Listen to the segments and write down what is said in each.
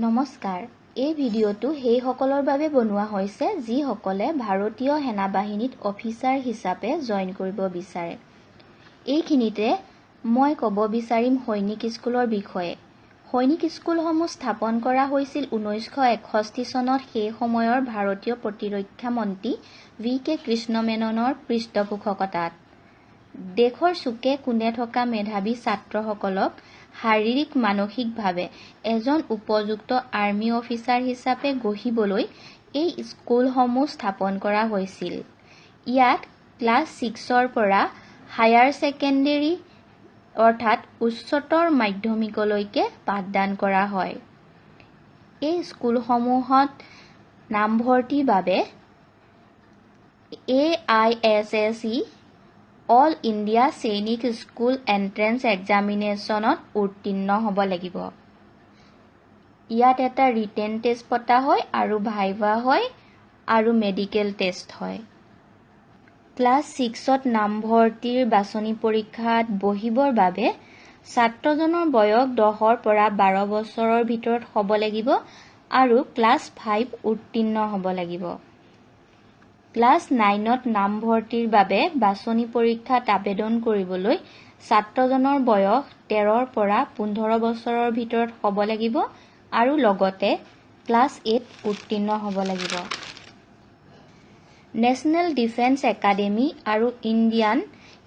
নমস্কাৰ এই ভিডিঅ'টো সেই সকলৰ বাবে বনোৱা হৈছে যিসকলে ভাৰতীয় সেনা বাহিনীত অফিচাৰ হিচাপে জয়েন কৰিব বিচাৰে। এইখিনিতে মই ক'ব বিচাৰিম সৈনিক স্কুলৰ বিষয়ে। সৈনিক স্কুলসমূহ স্থাপন কৰা হৈছিল 1961 চনত সেই সময়ৰ ভাৰতীয় প্ৰতিৰক্ষা মন্ত্ৰী VK কৃষ্ণ মেননৰ পৃষ্ঠপোষকতাত। দেশৰ চুকে কোণে থকা মেধাৱী ছাত্ৰসকলক শাৰীৰিক মানসিকভাৱে এজন উপযুক্ত আৰ্মি অফিচাৰ হিচাপে গঢ়িবলৈ এই স্কুলসমূহ স্থাপন কৰা হৈছিল। ইয়াত ক্লাছ 6ৰ পৰা হায়াৰ ছেকেণ্ডেৰী অৰ্থাৎ উচ্চতৰ মাধ্যমিকলৈকে পাঠদান কৰা হয়। এই স্কুলসমূহত নামভৰ্তিৰ বাবে AISSE অল ইণ্ডিয়া সৈনিক স্কুল এণ্ট্ৰেন্স এক্সামিনেশ্যনত উত্তীৰ্ণ হ'ব লাগিব। ইয়াত এটা ৰিটেন টেষ্ট পতা হয় আৰু ভাইভা হয় আৰু মেডিকেল টেষ্ট হয়। ক্লাছ 6ত নামভৰ্তিৰ বাছনি পৰীক্ষাত বহিবৰ বাবে ছাত্ৰজনৰ বয়স 10ৰ পৰা 12 বছৰৰ ভিতৰত হ'ব লাগিব আৰু ক্লাছ 5 উত্তীৰ্ণ হ'ব লাগিব। ক্লাছ 9ত নামভৰ্তিৰ বাবে বাছনি পৰীক্ষাত আবেদন কৰিবলৈ ছাত্ৰজনৰ বয়স 13ৰ পৰা 15 বছৰৰ ভিতৰত হ'ব লাগিব আৰু লগতে ক্লাছ 8 উত্তীৰ্ণ হ'ব লাগিব। নেশ্যনেল ডিফেন্স একাডেমী আৰু ইণ্ডিয়ান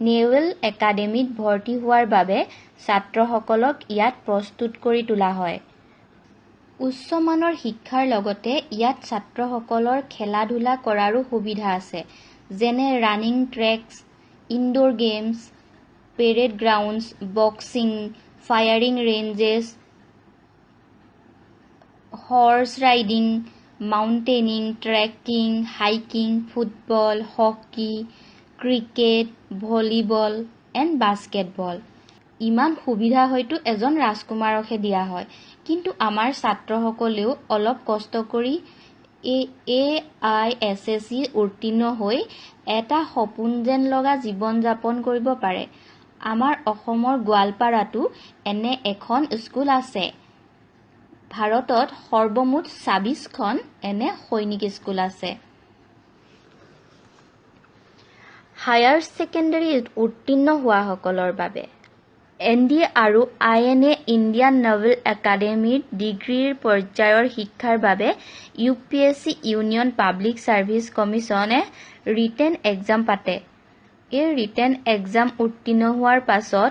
নেভেল একাডেমীত ভৰ্তি হোৱাৰ বাবে ছাত্ৰসকলক ইয়াত প্ৰস্তুত কৰি তোলা হয়। উচ্চ মানৰ শিক্ষাৰ লগতে ইয়াত ছাত্ৰসকলৰ খেলা-ধূলা কৰাৰো সুবিধা আছে, যেনে running tracks, indoor games, parade grounds, boxing, firing ranges, horse riding, mountaineering, trekking, hiking, football, hockey, cricket, volleyball and basketball. ইমান সুবিধা হয়তো এজন ৰাজকুমাৰকহে দিয়া হয়, কিন্তু আমাৰ ছাত্ৰসকলেও অলপ কষ্ট কৰি AISSE উত্তীৰ্ণ হৈ এটা সপোন যেন লগা জীৱন যাপন কৰিব পাৰে। আমাৰ অসমৰ গোৱালপাৰাতো এনে এখন স্কুল আছে। ভাৰতত সৰ্বমুঠ 26খন এনে সৈনিক স্কুল আছে। হায়াৰ ছেকেণ্ডেৰীত উত্তীৰ্ণ হোৱাসকলৰ বাবে NDA আৰু INA ইণ্ডিয়ান নেভেল একাডেমীৰ ডিগ্ৰীৰ পৰ্যায়ৰ শিক্ষাৰ বাবে UPSC ইউনিয়ন পাব্লিক ছাৰ্ভিচ কমিছনে ৰিটেন এক্সাম পাতে। এই ৰিটেন এক্সাম উত্তীৰ্ণ হোৱাৰ পাছত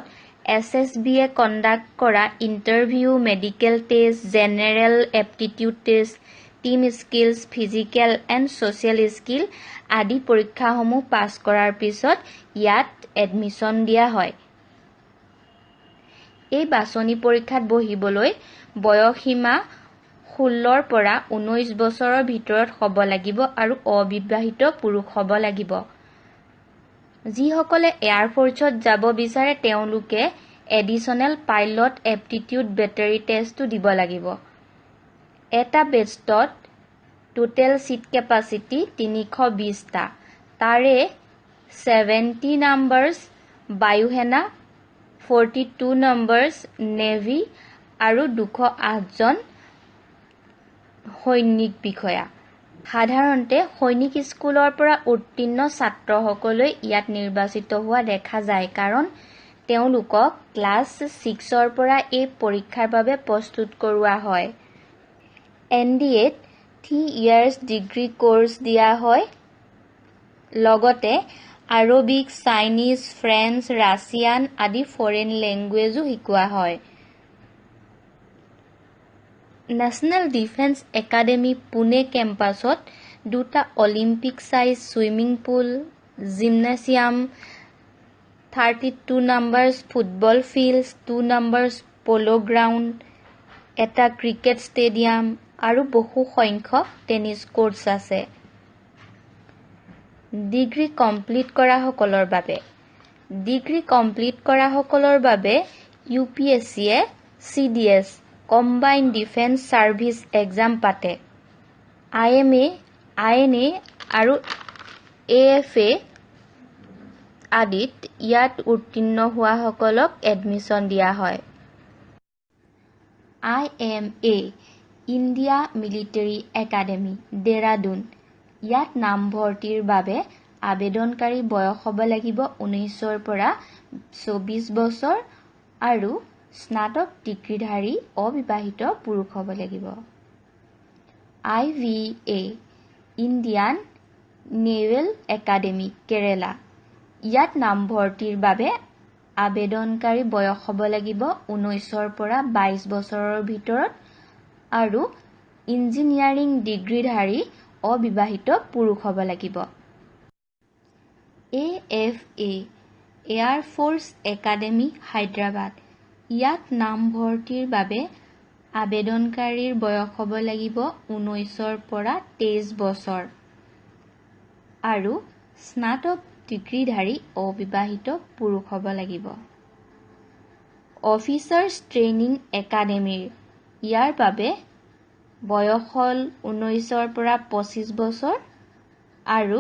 SSBয়ে কণ্ডাক্ট কৰা interview, medical test, general aptitude test, team skills, physical and social skill আদি পৰীক্ষাসমূহ পাছ কৰাৰ পিছত ইয়াত এডমিশ্যন দিয়া হয়। এই বাছনি পৰীক্ষাত বহিবলৈ বয়সসীমা 16ৰ পৰা 19 বছৰৰ ভিতৰত হ'ব লাগিব আৰু অবিবাহিত পুৰুষ হ'ব লাগিব। যিসকলে এয়াৰফ'ৰ্চত যাব বিচাৰে তেওঁলোকে এডিশ্যনেল পাইলট এপ্টিটিউড বেটাৰী টেষ্টটো দিব লাগিব। এটা বেষ্টত টোটেল ছিট কেপাচিটি 320টা, তাৰে 70 নাম্বাৰছ বায়ুসেনা, 42 নাম্বাৰছ নেভি আৰু 208 জন সৈনিক বিষয়া। সাধাৰণতে সৈনিক স্কুলৰ পৰা উত্তীৰ্ণ ছাত্ৰসকলে ইয়াত নিৰ্বাচিত হোৱা দেখা যায়, কাৰণ তেওঁলোকক ক্লাছ 6ৰ পৰা এই পৰীক্ষাৰ বাবে প্ৰস্তুত কৰোৱা হয়। NDAত 3 years ডিগ্ৰী কোৰ্ছ দিয়া হয়। লগতে আৰবিক, চাইনিজ, ফ্ৰেঞ্চ, ৰাছিয়ান আদি ফৰেন লেংগুৱেজো শিকোৱা হয়। নেশ্যনেল ডিফেন্স একাডেমী পুনে কেম্পাছত 2টা Olympic size swimming pool, gymnasium, 32 numbers football field, 2 numbers polo' ground, এটা ক্ৰিকেট ষ্টেডিয়াম আৰু বহু সংখ্যক টেনিছ কোৰ্ট আছে। ডিগ্ৰী কমপ্লিট কৰাসকলৰ বাবে ডিগ্ৰী কমপ্লিট কৰাসকলৰ বাবে UPSCয়ে CDS Combined Defence Service exam পাতে। IMA, INA আৰু AFA আদিত ইয়াত উত্তীৰ্ণ হোৱাসকলক এডমিশ্যন দিয়া হয়। IMA India military academy Dehradun ইয়াত নামভৰ্তিৰ বাবে আবেদনকাৰী বয়স হ'ব লাগিব 19ৰ পৰা 24 বছৰ আৰু স্নাতক ডিগ্ৰীধাৰী অবিবাহিত পুৰুষ হ'ব লাগিব। IVA Indian naval academy Kerala ইয়াত নামভৰ্তিৰ বাবে আবেদনকাৰী বয়স হ'ব লাগিব 19ৰ পৰা 22 বছৰৰ ভিতৰত আৰু ইঞ্জিনিয়াৰিং ডিগ্ৰীধাৰী অবিবাহিত পুৰুষ হ'ব লাগিব। AFA air force academy Hyderabad ইয়াত নামভৰ্তিৰ বাবে আবেদনকাৰীৰ বয়স হ'ব লাগিব 19ৰ পৰা 23 বছৰ আৰু স্নাতক ডিগ্ৰীধাৰী অবিবাহিত পুৰুষ হ'ব লাগিব। অফিচাৰ্ছ ট্ৰেইনিং একাডেমীৰ ইয়াৰ বাবে বয়স হ'ল 19ৰ পৰা 25 বছৰ আৰু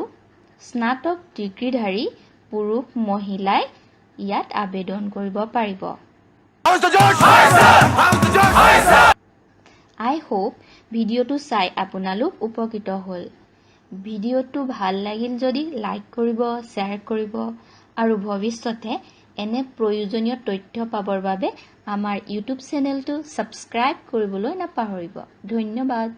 স্নাতক ডিগ্ৰীধাৰী পুৰুষ মহিলাই ইয়াত আবেদন কৰিব পাৰিব। I hope ভিডিঅ'টো চাই আপোনালোক উপকৃত হ'ল। ভিডিঅ'টো ভাল লাগিল যদি লাইক কৰিব, শ্বেয়াৰ কৰিব আৰু ভৱিষ্যতে এনে প্ৰয়োজনীয় তথ্য পাবৰ বাবে আমাৰ ইউটিউব চেনেলটো ছাবস্ক্ৰাইব কৰিবলৈ নাপাহৰিব। ধন্যবাদ।